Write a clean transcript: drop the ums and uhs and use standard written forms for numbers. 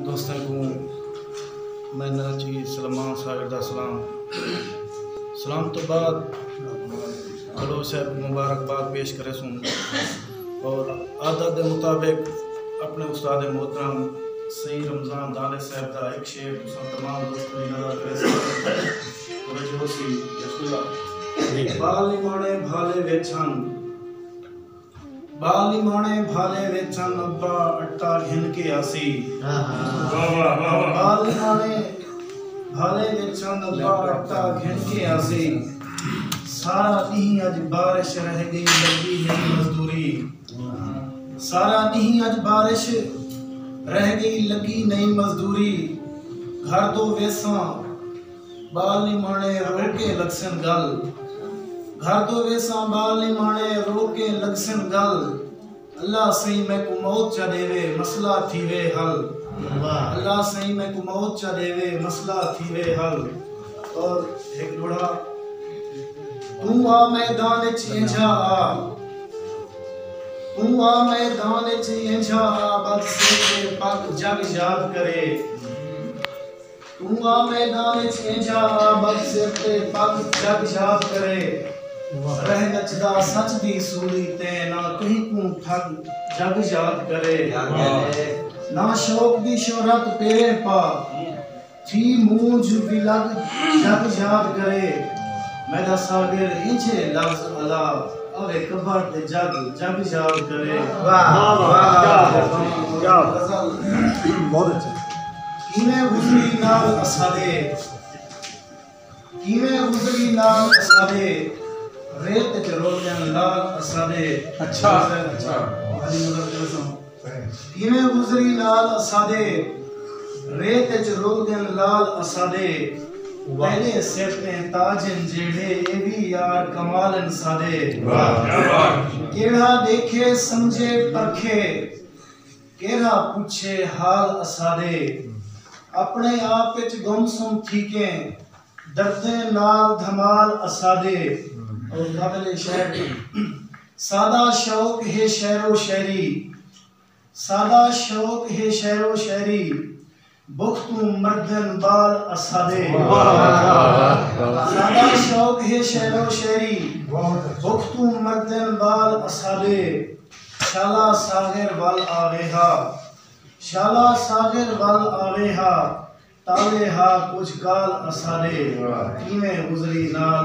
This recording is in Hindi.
दोस्तों को मैं जी सलमान सागर दा सलाम तो बाद हलो साहब मुबारकबाद पेश करे सुन और आदत के मुताबिक अपने उस्ताद मोहतरम सही रमज़ान दाने साहब का एक शेर तमाम दोस्तों बाली माने भाले वेचन अब्बा अट्टा घिन के आसी बाली माने भाले वेचन अब्बा अट्टा घिन के आसी सारा नहीं अज बारिश रह गई लगी नहीं मजदूरी सारा नहीं अज बारिश रह गई लगी नहीं मजदूरी घर तो वेसा बाली माने रोके लक्ष्ण गल घर तो वेसा बाली माने रोके लक्ष्ण गल अल्लाह सही मैं को मौत चा देवे मसला थीवे हल अल्लाह सही मैं को मौत चा देवे मसला थीवे हल। और एक लोड़ा तू आ मैदान च इंझा तू आ मैदान च इंझा बद से पग जग याद करे तू आ मैदान च इंझा बद से पग जग याद करे रह नचदा सच दी सूली ते ना कहीं को ठग जग याद करे ना शौक दी शोहरत पेरे पा थी मूंज भी लग जग याद करे मेरा सागर इंचे लफ्ज अला अवे कबर ते जग जग याद करे। वाह वाह बहुत अच्छा। कीने गुजरी नाल असादे कीने गुजरी नाल असादे रेत के रोलन लाल असादे अच्छा अच्छा कीने गुजरी नाल असादे रेत के रोलन लाल असादे पहले सिर पे ताजन जेड़े ये भी यार कमालन सादे केड़ा देखे समझे परखे केड़ा पूछे हाल असादे अपने आप विच गुमसुम ठीके दर्दे नाल धमाल असादे। और काबिल शेर सादा शौक है शेरो शायरी सादा शौक है शेरो शायरी बुख्तु मर्दन बाल असादे सादा शौक है शेरो शायरी बुख्तु मर्दन बाल असादे शाला सागर वल आवेहा शाला सागर वल आवेहा ताले हा कुछ काल असादे कीमे गुजरी नाल